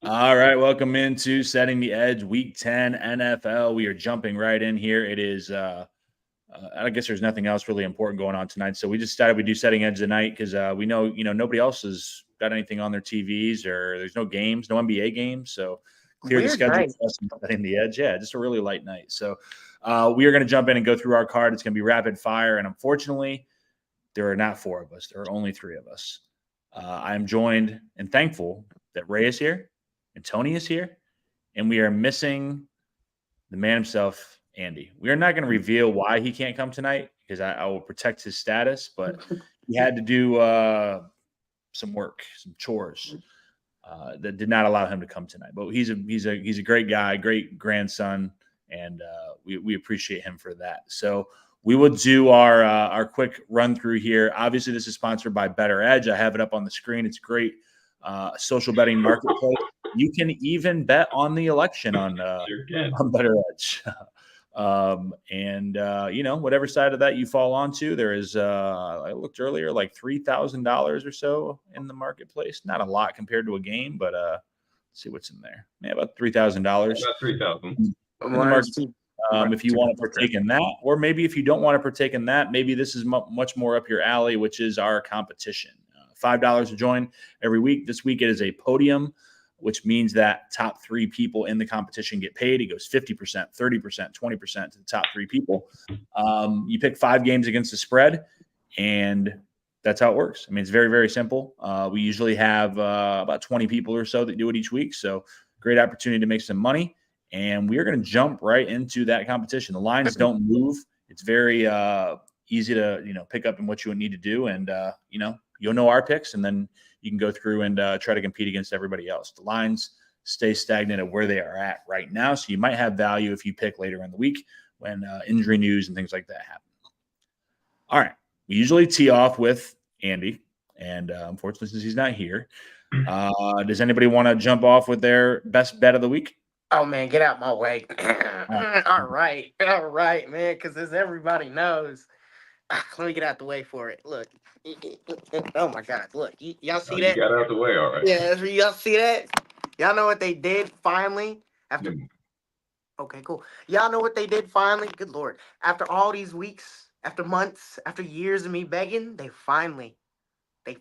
All right, welcome into Setting the Edge, Week 10 NFL. We are jumping right in here. It is, I guess there's nothing else really important going on tonight, so we just decided we'd do Setting Edge tonight because we know, nobody else has got anything on their TVs or there's no games, no NBA games, so clear the Weird schedule night. for us and Setting the Edge. Yeah, just a really light night. So we are going to jump in and go through our card. It's going to be rapid fire, and unfortunately, there are not four of us. There are only three of us. I am joined and thankful that Ray is here and Tony is here, and we are missing the man himself, Andy. We are not going to reveal why he can't come tonight because I will protect his status, but he had to do some work, some chores that did not allow him to come tonight. But he's a great guy, great grandson, and we appreciate him for that. So we will do our quick run through here. Obviously, this is sponsored by Bettor Edge. I have it up on the screen. It's great social betting marketplace. You can even bet on the election on Bettor Edge. Whatever side of that you fall onto, there is I looked earlier, like $3,000 or so in the marketplace. Not a lot compared to a game, but let's see what's in there. Yeah, about $3,000. About 3,000. If you want to partake in that, or maybe if you don't want to partake in that, maybe this is much more up your alley, which is our competition. $5 to join every week. This week it is a podium, which means that top three people in the competition get paid. It goes 50%, 30%, 20% to the top three people. You pick 5 games against the spread, and that's how it works. I mean, it's very, very simple. We usually have about 20 people or so that do it each week. So great opportunity to make some money. And we are going to jump right into that competition. The lines don't move. It's very easy to, pick up in what you need to do. And, you'll know our picks, and then you can go through and try to compete against everybody else. The lines stay stagnant at where they are at right now. So you might have value if you pick later in the week when injury news and things like that happen. All right. We usually tee off with Andy. And unfortunately, since he's not here, does anybody want to jump off with their best bet of the week? Oh man, get out my way. All right, man. Because as everybody knows, let me get out the way for it. Look, oh my God, look, y'all see that? You got out the way, all right. Yeah, y'all see that? Y'all know what they did finally after. Okay, cool. Y'all know what they did finally? Good Lord! After all these weeks, after months, after years of me begging, they finally fired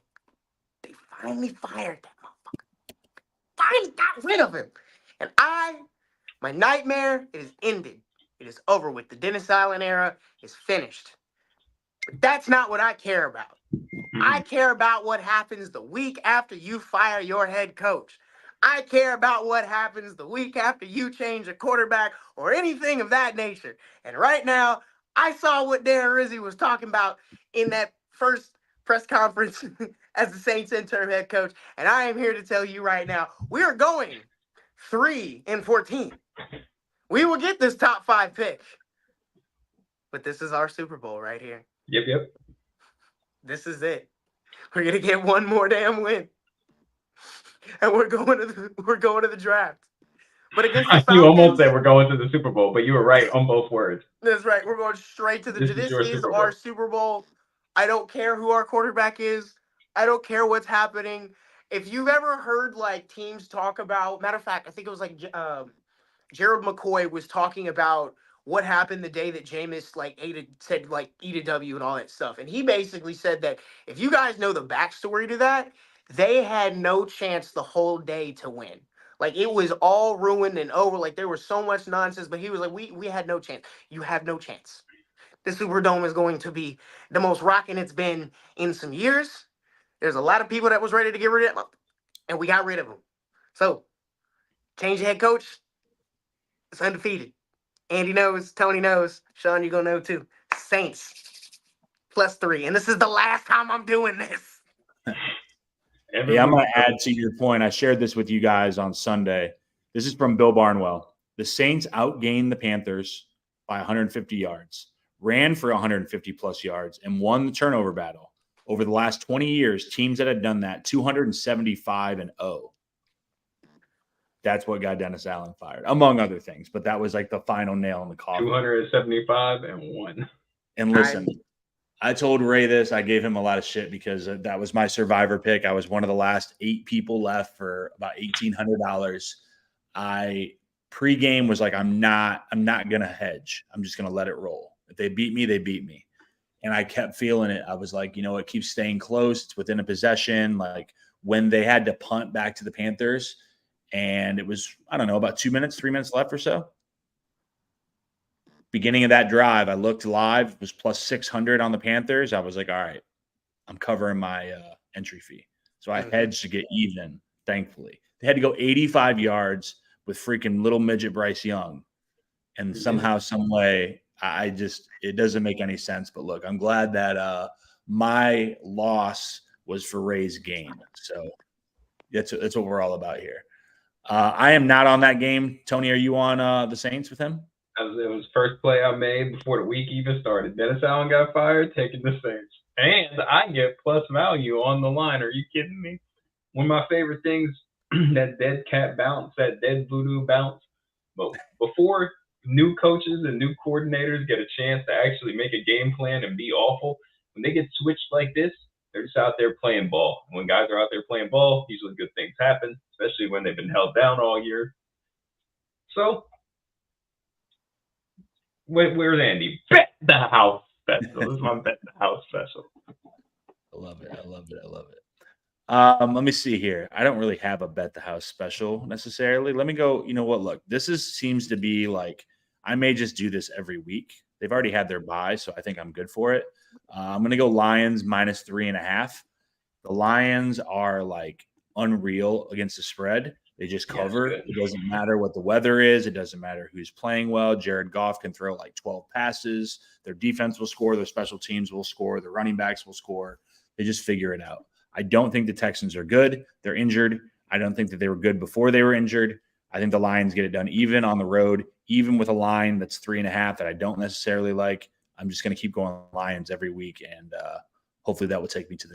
that motherfucker. Finally got rid of him. And my nightmare, it is ended. It is over with. The Dennis Allen era is finished. But that's not what I care about. I care about what happens the week after you fire your head coach. I care about what happens the week after you change a quarterback or anything of that nature. And right now, I saw what Darren Rizzi was talking about in that first press conference as the Saints interim head coach. And I am here to tell you right now, we are going 3-14. We will get this top 5 pick. But this is our Super Bowl right here. Yep. This is it. We're gonna get one more damn win, and we're going to the draft. But against the Falcons, you almost said we're going to the Super Bowl, but you were right on both words. That's right. We're going straight to the. This is our Super Bowl. I don't care who our quarterback is. I don't care what's happening. If you've ever heard like teams talk about, matter of fact, I think it was like Gerald McCoy was talking about what happened the day that Jameis eat a W and all that stuff. And he basically said that if you guys know the backstory to that, they had no chance the whole day to win. Like it was all ruined and over. Like there was so much nonsense, but he was like, we had no chance. You have no chance. The Superdome is going to be the most rocking it's been in some years. There's a lot of people that was ready to get rid of him, and we got rid of them. So change the head coach. It's undefeated. Andy knows, Tony knows, Sean, you're going to know too. Saints +3. And this is the last time I'm doing this. Hey, I'm going to add to your point. I shared this with you guys on Sunday. This is from Bill Barnwell. The Saints outgained the Panthers by 150 yards, ran for 150-plus yards, and won the turnover battle. Over the last 20 years, teams that had done that, 275-0. That's what got Dennis Allen fired, among other things. But that was like the final nail in the coffin. 275-1. And listen, I told Ray this. I gave him a lot of shit because that was my survivor pick. I was one of the last 8 people left for about $1,800. I pregame was like, I'm not gonna hedge. I'm just gonna let it roll. If they beat me, they beat me. And I kept feeling it. I was like, it keeps staying close. It's within a possession. Like when they had to punt back to the Panthers, and it was, I don't know, about 3 minutes left or so. Beginning of that drive, I looked live, it was plus 600 on the Panthers. I was like, all right, I'm covering my entry fee. So I hedged to get even, thankfully. They had to go 85 yards with freaking little midget Bryce Young. And somehow, some way, it doesn't make any sense. But look, I'm glad that my loss was for Ray's gain. So that's what we're all about here. I am not on that game. Tony, are you on the Saints with him? It was first play I made before the week even started. Dennis Allen got fired, taking the Saints. And I get plus value on the line. Are you kidding me? One of my favorite things, that dead cat bounce, that dead voodoo bounce. But before new coaches and new coordinators get a chance to actually make a game plan and be awful, when they get switched like this, they're just out there playing ball. And when guys are out there playing ball, usually good things happen, especially when they've been held down all year. So, where's Andy? Bet the house special. This is my bet the house special. I love it. Let me see here. I don't really have a bet the house special necessarily. Let me go. You know what? Look, seems to be like I may just do this every week. They've already had their bye, so I think I'm good for it. I'm going to go Lions minus 3.5. The Lions are like unreal against the spread. They just cover. It doesn't matter what the weather is. It doesn't matter who's playing well. Jared Goff can throw like 12 passes. Their defense will score. Their special teams will score. Their running backs will score. They just figure it out. I don't think the Texans are good. They're injured. I don't think that they were good before they were injured. I think the Lions get it done even on the road, even with a line that's 3.5 that I don't necessarily like. I'm just going to keep going Lions every week, and hopefully that will take me to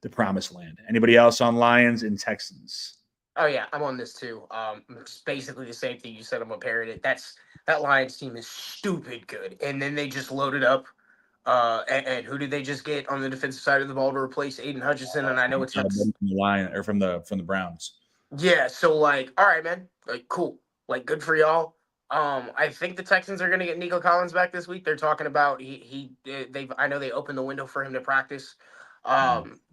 the promised land. Anybody else on Lions and Texans? Oh yeah, I'm on this too. It's basically the same thing you said. I'm gonna parrot it. That Lions team is stupid good, and then they just loaded up. And who did they just get on the defensive side of the ball to replace Aiden Hutchinson? And I know it's from the Lion or from the Browns. Yeah, so like, all right, man, like cool, like good for y'all. I think the Texans are gonna get Nico Collins back this week. They're talking about I know they opened the window for him to practice.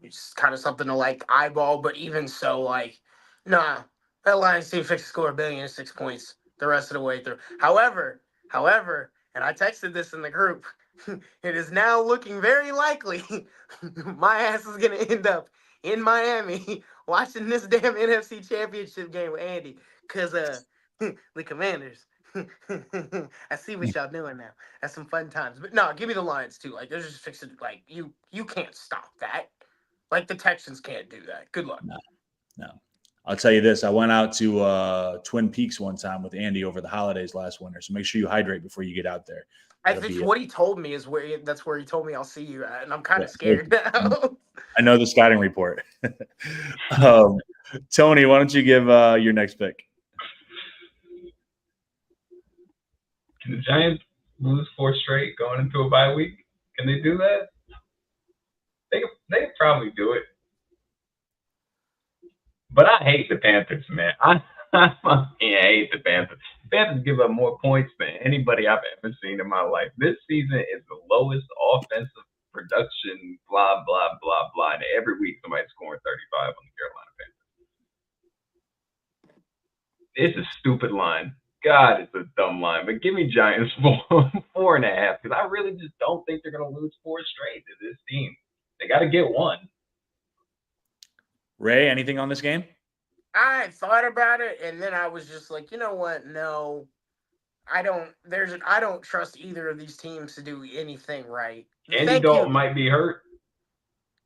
It's kind of something to like eyeball, but even so, like, nah, that Lions team fixed to score 1 billion and 6 points the rest of the way through. However, and I texted this in the group, it is now looking very likely my ass is gonna end up in Miami watching this damn NFC Championship game with Andy, because the Commanders. I see what y'all doing now. That's some fun times. But no, give me the Lions too. Like they're just fixing. Like you can't stop that. Like the Texans can't do that. Good luck. No. I'll tell you this. I went out to Twin Peaks one time with Andy over the holidays last winter. So make sure you hydrate before you get out there. I think what he told me is that's where he told me I'll see you at, and I'm kind of scared now. I know the scouting report. Tony, why don't you give your next pick? Can the Giants lose 4 straight going into a bye week? Can they do that? They could probably do it. But I hate the Panthers, man. I hate the Panthers. The Panthers give up more points than anybody I've ever seen in my life. This season is the lowest offensive production, blah, blah, blah, blah. And every week somebody's scoring 35 on the Carolina Panthers. It's a stupid line. God, it's a dumb line. But give me Giants 4.5, because I really just don't think they're going to lose 4 straight to this team. They got to get one. Ray, anything on this game? I thought about it, and then I was just like, you know what? No, I don't trust either of these teams to do anything right. Andy Dalton might be hurt.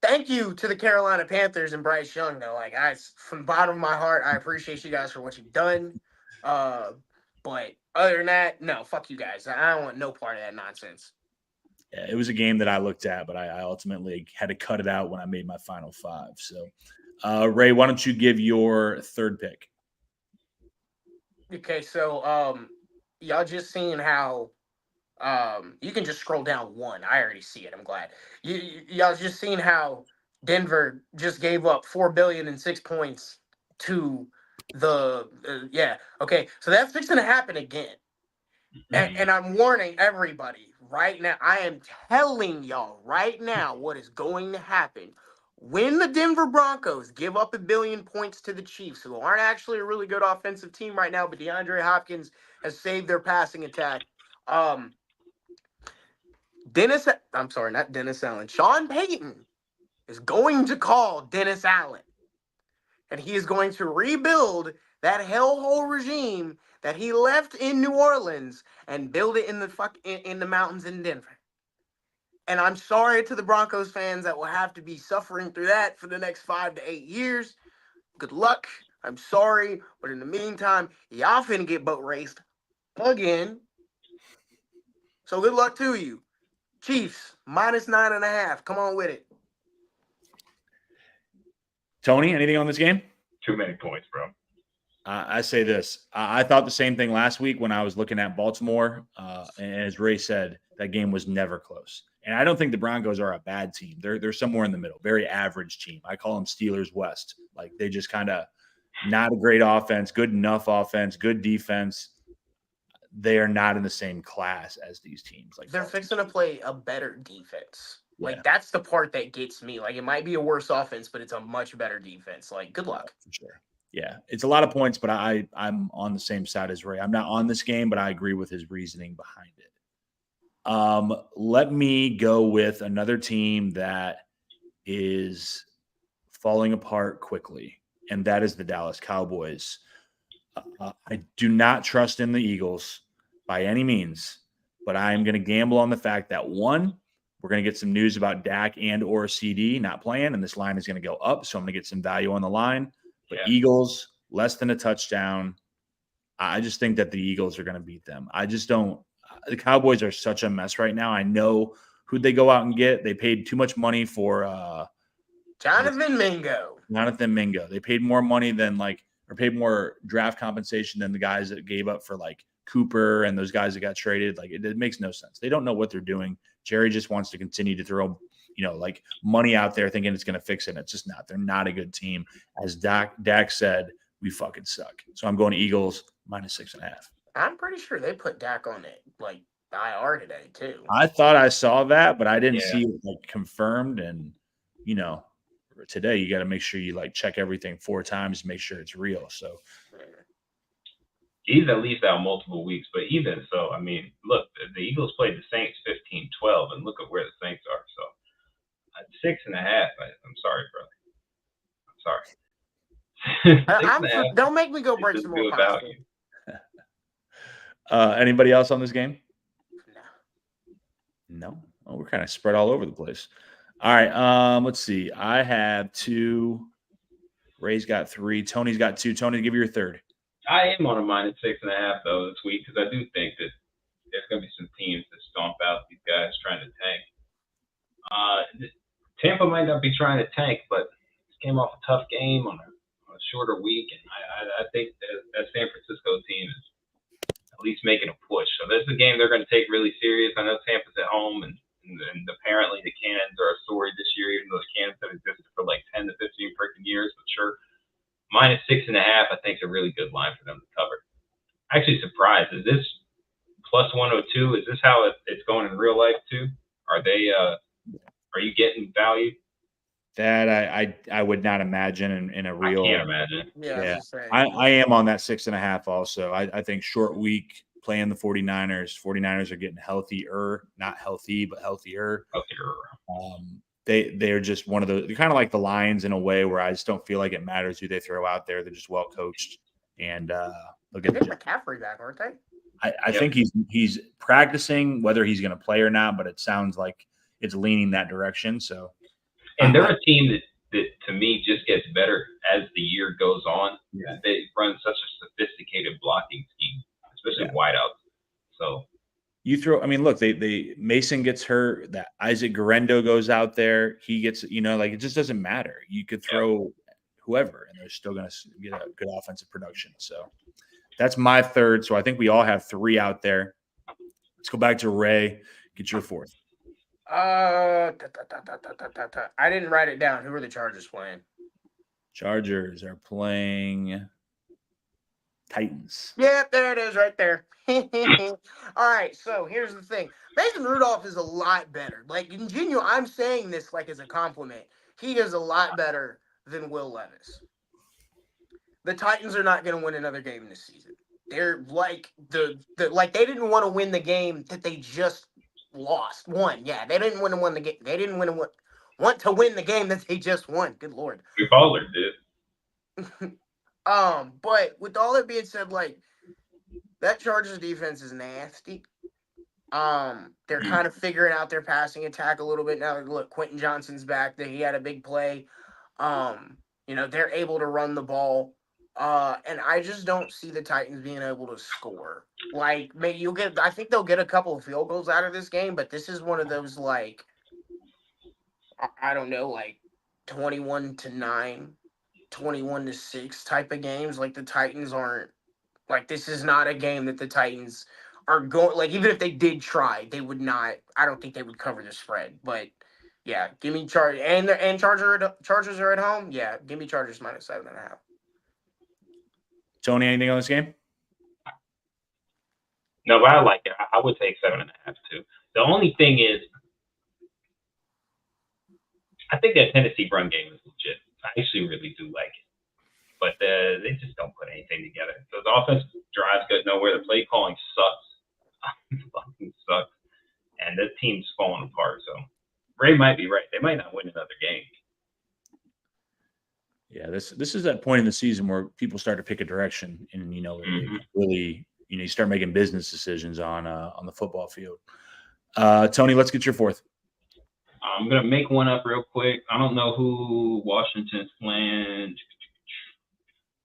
Thank you to the Carolina Panthers and Bryce Young, though. Like, from the bottom of my heart, I appreciate you guys for what you've done. But other than that, no, fuck you guys. I don't want no part of that nonsense. Yeah, it was a game that I looked at, but I ultimately had to cut it out when I made my final 5. So, Ray, why don't you give your third pick? Okay, so y'all just seen how You can just scroll down one. I already see it. I'm glad. Y'all just seen how Denver just gave up 4 billion and 6 points to the yeah. Okay, so that's fixing to happen again. And I'm warning everybody right now. I am telling y'all right now what is going to happen. When the Denver Broncos give up 1 billion points to the Chiefs, who aren't actually a really good offensive team right now, but DeAndre Hopkins has saved their passing attack. I'm sorry, not Dennis Allen. Sean Payton is going to call Dennis Allen, and he is going to rebuild that hellhole regime that he left in New Orleans and build it in the mountains in Denver. And I'm sorry to the Broncos fans that will have to be suffering through that for the next 5 to 8 years. Good luck. I'm sorry, but in the meantime, y'all finna get boat raced again. So good luck to you. Chiefs, -9.5. Come on with it. Tony, anything on this game? Too many points, bro. I say this. I thought the same thing last week when I was looking at Baltimore. And as Ray said, that game was never close. And I don't think the Broncos are a bad team. They're somewhere in the middle, very average team. I call them Steelers West. Like they just kind of not a great offense, good enough offense, good defense. They are not in the same class as these teams. Like they're fixing to play a better defense. Yeah. Like that's the part that gets me. Like it might be a worse offense, but it's a much better defense. Like good luck. For sure. Yeah, it's a lot of points, but I'm on the same side as Ray. I'm not on this game, but I agree with his reasoning behind it. Let me go with another team that is falling apart quickly, and that is the Dallas Cowboys. I do not trust in the Eagles by any means, but I am going to gamble on the fact that one, we're going to get some news about Dak and or CD not playing, and this line is going to go up, so I'm going to get some value on the line. But Eagles, less than a touchdown. I just think that the Eagles are going to beat them. I just don't. The Cowboys are such a mess right now. I know who they go out and get. They paid too much money for Jonathan Mingo. They paid more money than or paid more draft compensation than the guys that gave up for Cooper and those guys that got traded. It makes no sense. They don't know what they're doing. Jerry just wants to continue to throw money out there thinking it's going to fix it. And it's just not. They're not a good team. As Dak said, we fucking suck. So I'm going to Eagles -6.5. I'm pretty sure they put Dak on it IR today too. I thought I saw that, but I didn't see it confirmed. And today you got to make sure you check everything 4 times to make sure it's real. So he's at least out multiple weeks, but even so, I mean, look, the Eagles played the Saints 15-12, and look at where the Saints are. So at 6.5, I'm sorry, brother. I'm sorry. Don't make me go break some more about you. Anybody else on this game? No. No? Oh, we're kind of spread all over the place. All right. Let's see. I have 2. Ray's got 3. Tony's got 2. Tony, give you your third. I am on a -6.5 though this week because I do think that there's going to be some teams that stomp out these guys trying to tank. Tampa might not be trying to tank, but this came off a tough game on a shorter week, and I think that San Francisco team is at least making a push. So this is a game they're going to take really serious. I know Tampa's at home, and apparently the Cannons are a story this year, even though the Cannons have existed for 10 to 15 freaking years. But sure, -6.5, I think, is a really good line for them to cover. Actually surprised. Is this +102? Is this how it's going in real life too? Are you getting value? That I would not imagine in a real. I can't imagine. Yeah. I am on that 6.5 also. I think short week playing the 49ers. 49ers are getting healthier, not healthy, but healthier. They're just one of those. They're kind of like the Lions in a way where I just don't feel like it matters who they throw out there. They're just well coached, and they'll get McCaffrey back, aren't they? I think he's practicing whether he's going to play or not, but it sounds like it's leaning that direction. So, and they're a team that to me just gets better as the year goes on. Yeah. They run such a sophisticated blocking scheme, especially wideouts. So. You throw. I mean, look. They Mason gets hurt. That Isaac Guerrero goes out there. He gets. It just doesn't matter. You could throw whoever, and they're still going to get a good offensive production. So that's my third. So I think we all have 3 out there. Let's go back to Ray. Get your fourth. I didn't write it down. Who are the Chargers playing? Chargers are playing Titans. Yep, there it is right there. All right, so here's the thing. Mason Rudolph is a lot better. Like, in genuine, I'm saying this like as a compliment. He is a lot better than Will Levis. The Titans are not going to win another game this season. They're like like they didn't want to win the game that they just won. Yeah, they didn't want to win the game. They didn't want to win the game that they just won. Good Lord. We Baller did. But with all that being said, like that Chargers defense is nasty. They're kind of figuring out their passing attack a little bit now. Look, Quentin Johnson's back. He had a big play. They're able to run the ball. And I just don't see the Titans being able to score. Like, maybe I think they'll get a couple of field goals out of this game, but this is one of those, like, I don't know, like 21-9, 21-6 type of games. Like, the Titans aren't, like, this is not a game that the Titans are going, like, even if they did try, they would not, I don't think they would cover the spread. But, yeah, give me Chargers. And Chargers are at home? Yeah, give me Chargers -7.5. Tony, anything on this game? No, but I like it. I would take 7.5 too. The only thing is, I think that Tennessee run game is legit. I actually really do like it, but they just don't put anything together. So the offense drives good nowhere. The play calling sucks. Fucking sucks, and this team's falling apart. So Ray might be right. They might not win another game. Yeah, this is that point in the season where people start to pick a direction, and really, you start making business decisions on the football field. Tony, let's get your fourth. I'm gonna make one up real quick. I don't know who Washington's playing.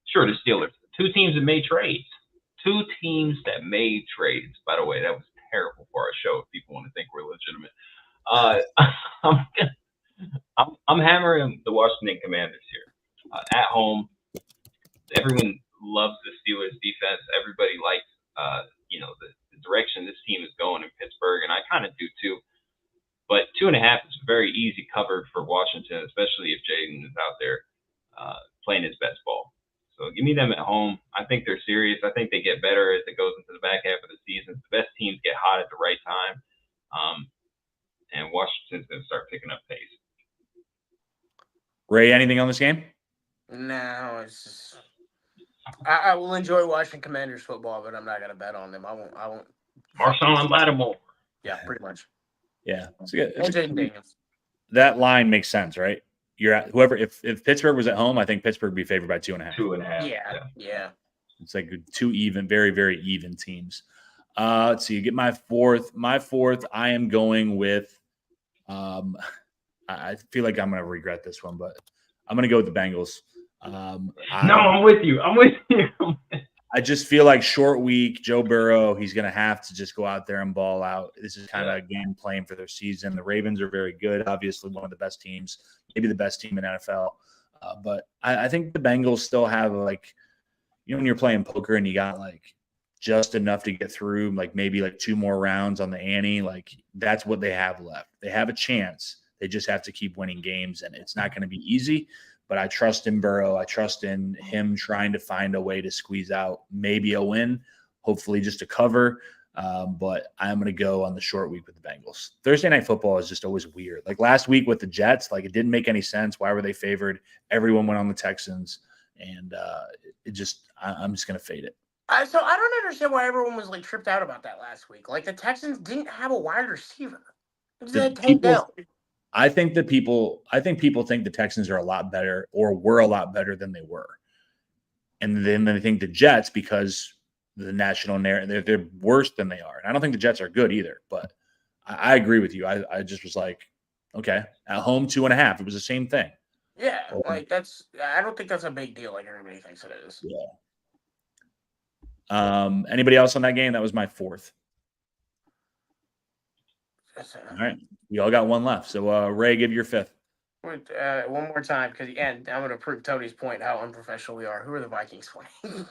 Sure, the Steelers. Two teams that made trades. By the way, that was terrible for our show. If people want to think we're legitimate, I'm hammering the Washington Commanders here. At home, everyone loves the Steelers defense. Everybody likes, the direction this team is going in Pittsburgh, and I kind of do too. But 2.5 is very easy covered for Washington, especially if Jaden is out there playing his best ball. So give me them at home. I think they're serious. I think they get better as it goes into the back half of the season. The best teams get hot at the right time, and Washington's going to start picking up pace. Ray, anything on this game? No, it's just I will enjoy watching Commanders football, but I'm not gonna bet on them. I won't. Marshawn Lattimore. Yeah, pretty much. Yeah, that line makes sense, right? You're at whoever. If Pittsburgh was at home, I think Pittsburgh would be favored by 2.5. 2.5. Yeah. It's like two even, very, very even teams. Let's see. You get my fourth. My fourth, I am going with. I feel like I'm going to regret this one, but I'm going to go with the Bengals. I'm with you. I just feel like short week, Joe Burrow, he's going to have to just go out there and ball out. This is kind of a game playing for their season. The Ravens are very good, obviously one of the best teams, maybe the best team in NFL. But I think the Bengals still have, like, when you're playing poker and you got like just enough to get through, like maybe like 2 more rounds on the ante, like that's what they have left. They have a chance. They just have to keep winning games, and it's not going to be easy. But I trust in Burrow. I trust in him trying to find a way to squeeze out maybe a win, hopefully just a cover. But I'm going to go on the short week with the Bengals. Thursday Night Football is just always weird. Like last week with the Jets, like it didn't make any sense. Why were they favored? Everyone went on the Texans, and I'm just going to fade it. So I don't understand why everyone was like tripped out about that last week. Like the Texans didn't have a wide receiver. I think people think the Texans are a lot better or were a lot better than they were. And then they think the Jets, because the national narrative, they're worse than they are. And I don't think the Jets are good either, but I agree with you. I just was like, okay, at home 2.5. It was the same thing. Yeah. I don't think that's a big deal like everybody thinks it is. Yeah. Anybody else on that game? That was my fourth. All right. We all got one left. So, Ray, give your fifth. One more time, because I'm going to prove Tony's point how unprofessional we are. Who are the Vikings playing?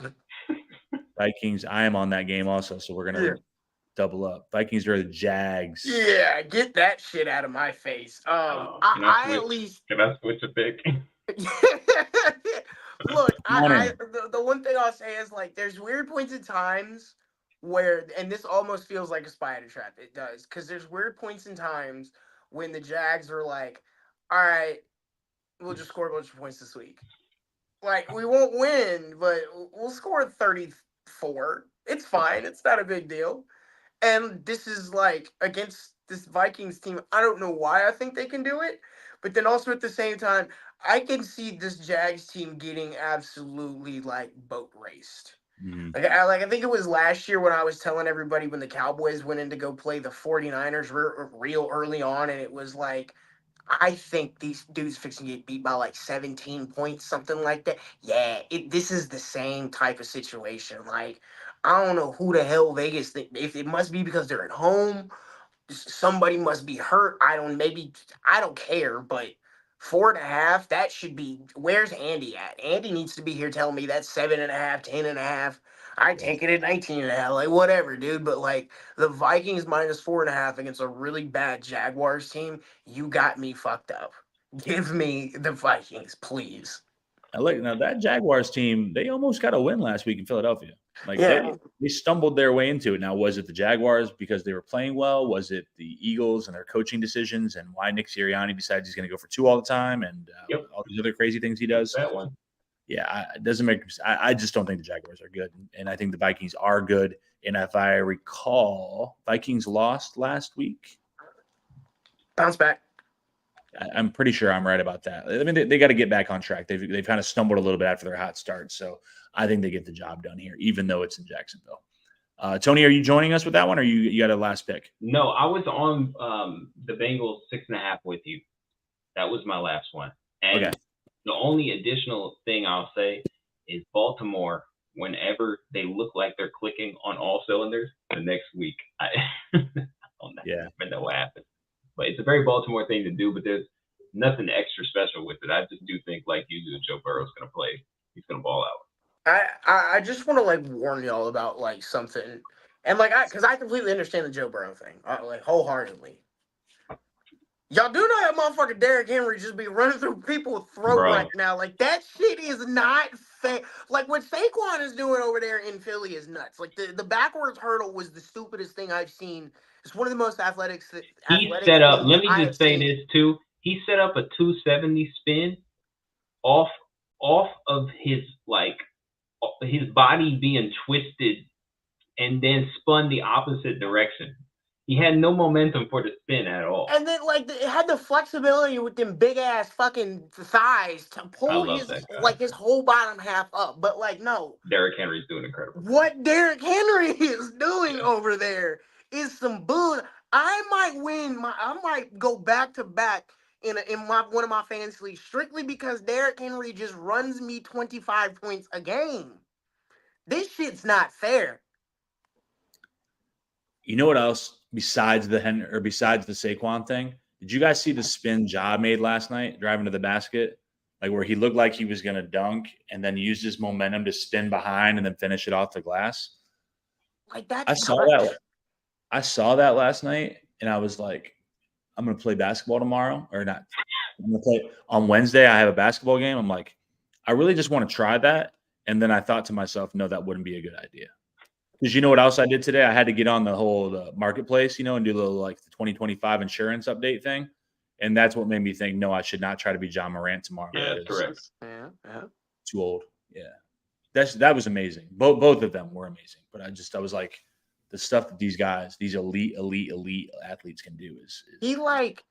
Vikings. I am on that game also, so we're going to double up. Vikings are the Jags. Yeah, get that shit out of my face. I at least can I switch a pick? Look, the one thing I'll say is like there's weird points in times where, and this almost feels like a spider trap. It does, because there's weird points in times when the Jags are like, all right, we'll just score a bunch of points this week. Like, we won't win, but we'll score 34. It's fine. It's not a big deal. And this is like against this Vikings team. I don't know why I think they can do it, but then also at the same time, I can see this Jags team getting absolutely like boat raced. Mm. I think it was last year when I was telling everybody when the Cowboys went in to go play the 49ers real early on, and it was like, I think these dudes fixing to get beat by like 17 points, something like that. Yeah, this is the same type of situation. Like, I don't know who the hell Vegas think. If it must be because they're at home, somebody must be hurt. I don't care, but 4.5, that should be. Where's Andy at? Andy needs to be here telling me that's 7.5, 10.5. I take it at 19.5, like whatever, dude. But like the Vikings minus 4.5 against a really bad Jaguars team, you got me fucked up. Give me the Vikings, please. Now that Jaguars team, they almost got a win last week in Philadelphia. Like Yeah. they stumbled their way into it. Now, was it the Jaguars because they were playing well? Was it the Eagles and their coaching decisions and why Nick Sirianni decides he's going to go for 2 all the time and all these other crazy things he does? That one. Yeah, it doesn't make. I just don't think the Jaguars are good, and I think the Vikings are good. And if I recall, Vikings lost last week. Bounce back. I'm pretty sure I'm right about that. I mean, they got to get back on track. They've kind of stumbled a little bit after their hot start, so I think they get the job done here, even though it's in Jacksonville. Tony, are you joining us with that one, or you got a last pick? No, I was on the Bengals 6.5 with you. That was my last one. And okay. The only additional thing I'll say is Baltimore, whenever they look like they're clicking on all cylinders, the next week, I don't know what happens. But it's a very Baltimore thing to do, but there's nothing extra special with it. I just do think, like you do, Joe Burrow's going to play. He's going to ball out. I just want to like warn y'all about like something, and like because I completely understand the Joe Burrow thing, like wholeheartedly. Y'all do know that motherfucker Derrick Henry just be running through people's throat right now. Like that shit is not fair. Like what Saquon is doing over there in Philly is nuts. Like the backwards hurdle was the stupidest thing I've seen. It's one of the most athletic. He set up. Let me just say this too. He set up a 270 spin off of his his body being twisted, and then spun the opposite direction. He had no momentum for the spin at all. And then, like, it had the flexibility with them big ass fucking thighs to pull his whole bottom half up. But like, no, Derrick Henry's doing incredible. What Derrick Henry is doing over there is some bull. I might go back to back in one of my fantasy leagues strictly because Derrick Henry just runs me 25 points a game. This shit's not fair. You know what else besides the Saquon thing? Did you guys see the spin Ja made last night driving to the basket? Like where he looked like he was going to dunk and then used his momentum to spin behind and then finish it off the glass. Like that. I saw that last night and I was like, I'm going to play basketball tomorrow or not. I'm going to play on Wednesday. I have a basketball game. I'm like, I really just want to try that. And then I thought to myself, no, that wouldn't be a good idea. Because you know what else I did today? I had to get on the marketplace, and do the 2025 insurance update thing. And that's what made me think, no, I should not try to be John Morant tomorrow. Yeah, that's correct. Yeah. Too old. Yeah. That was amazing. Both of them were amazing. But I was like, the stuff that these elite athletes can do is he like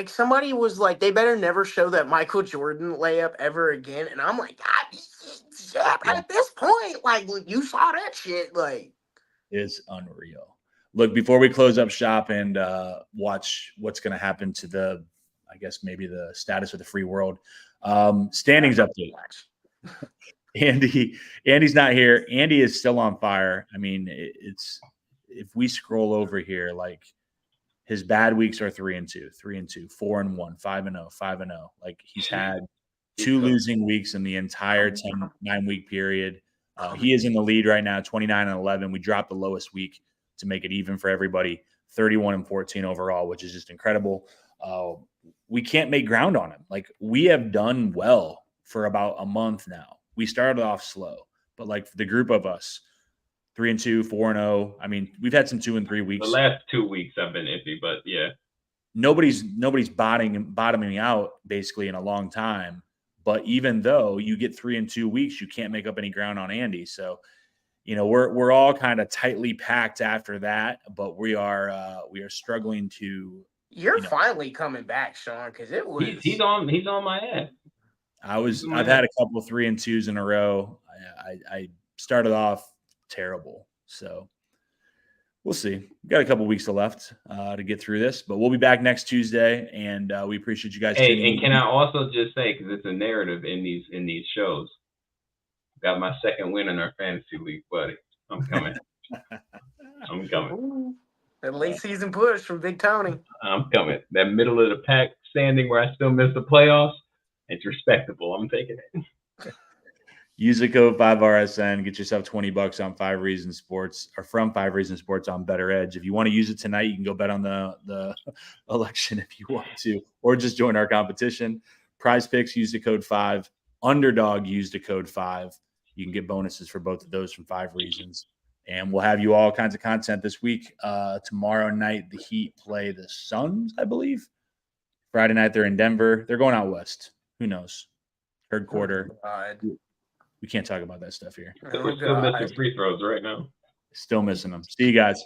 somebody was like, they better never show that Michael Jordan layup ever again. And I'm like, God, at this point, like you saw that shit, like it's unreal. Look, before we close up shop and watch what's going to happen to I guess maybe the status of the free world, standings update. Andy's not here. Andy is still on fire. I mean, it's if we scroll over here, like his bad weeks are 3-2, 3-2, 4-1, 5-0, 5-0. Like he's had 2 losing weeks in the entire 9-week period. He is in the lead right now, 29-11. We dropped the lowest week to make it even for everybody. 31-14 overall, which is just incredible. We can't make ground on him. Like, we have done well for about a month now. We started off slow, but like the group of us, 3-2, 4-0. I mean, we've had some 2 and 3 weeks. The last 2 weeks have been iffy, but yeah. Nobody's bottoming out basically in a long time. But even though you get 3 and 2 weeks, you can't make up any ground on Andy. So, we're all kind of tightly packed after that, but we are struggling to. You're finally coming back, Sean, because it was. He's on my ass. I've had a couple 3 and 2s in a row. I started off terrible, so we'll see. We've got a couple weeks left to get through this, but we'll be back next Tuesday, and we appreciate you guys. Hey, and can I also just say, because it's a narrative in these shows, got my second win in our fantasy league, buddy. I'm coming. I'm coming. Ooh, that late season push from Big Tony. I'm coming. That middle of the pack standing where I still miss the playoffs, it's respectable. I'm taking it. Use the code 5RSN. Get yourself $20 on 5 Reasons Sports, or from 5 Reasons Sports on Bettor Edge. If you want to use it tonight, you can go bet on the election if you want to, or just join our competition. Prize Picks, use the code 5. Underdog, use the code 5. You can get bonuses for both of those from 5 Reasons. And we'll have you all kinds of content this week. Tomorrow night, the Heat play the Suns, I believe. Friday night, they're in Denver. They're going out west. Who knows? Third quarter. We can't talk about that stuff here. We're still missing free throws right now. Still missing them. See you guys.